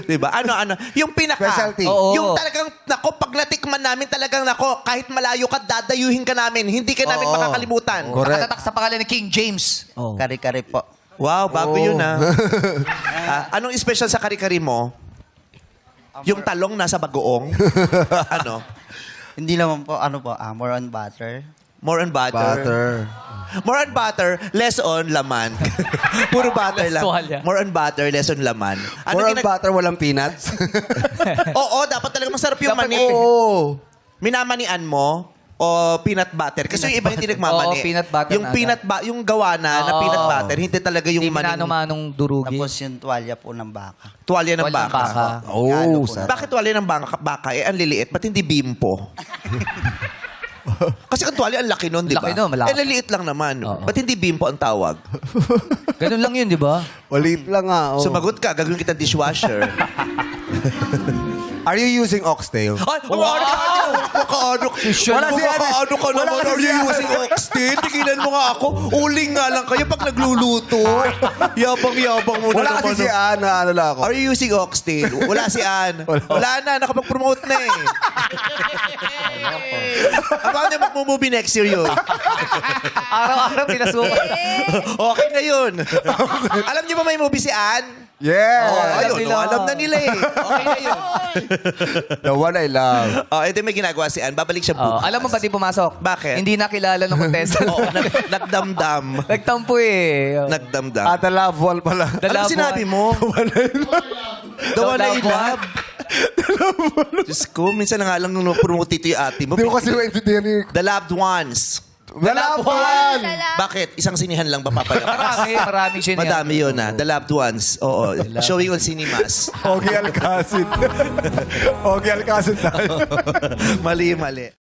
Diba? Ano? Yung pinaka. Specialty. Oo. Yung talagang, nako, pag natikman namin talagang, nako, kahit malayo ka, dadayuhin ka namin. Hindi ka namin Oo. makakalimutan. Correct. Nakatatak sa pangalan ni King James. Oh. Kari-kari po. Wow, bago Oo. yun anong special sa kari-kari mo? Yung talong nasa bagoong? Ano? Hindi naman po, more on butter. More on butter. Butter. More on butter, less on laman. Puro butter lang. Tuwalya. More on butter, less on laman. More on butter, walang peanuts? Oo, dapat talaga masarap yung Dapat mani. Oo. Minamanian mo o peanut butter? Kasi yung iba hindi nagmamani. Oo, peanut butter Yung na yung gawa na Oo. peanut butter, hindi talaga yung Hindi mani. manong durugi. Tapos yung tuwalya po ng baka. Tuwalya ng Tuwalya ng baka. baka. Oh, sarap. Bakit tuwalya ng baka? Ang liliit. Ba't hindi bimpo? Kasi ang tuwalya, ang laki nun, di ba? Laki nun, malaki. liliit lang naman. Oo. Ba't hindi bimpo ang tawag? Ganun lang yun, di ba? Walit lang nga. Oh. Sumagot ka, gagawin kita dishwasher. Are you using oxtail? Ay, makaano ka naman. kasi Are you si- using oxtail? Tigilan mo nga ako. Uling nga lang kayo pag nagluluto. Yabang-yabang mo Wala na naman. kasi si Ana, ano lang ako. Are you using oxtail? Wala si Ann. Wala na, nakapag-promote na eh. Abangan niya mag-movie next year yun. Araw-araw pinasukan. Okay na yun. Alam niyo ba may movie si Ann? Yeah. Ayun, nila. alam na nila eh. Okay na yun. The one I love. Ito may ginagawa si Ann. Babalik siya Oh, bukas. alam mo ba di pumasok? Bakit? Hindi nakilala ng contestant. Oo, nagdamdam. Nagtampo eh. Nagdamdam. The love one pala. The Ano love sinabi one. mo? The one I love one. love. Diyos ko, minsan na nga lang nung promote ito yung ate mo. Hindi ko kasi maintindihan ni... The loved ones. The love one! Bakit? Isang sinihan lang ba papalabas? Maraming siya niya. Madami yun The loved ones. Oo. Showing on cinemas. Ogie Alcacid. Ogie Alcacid tayo. Mali.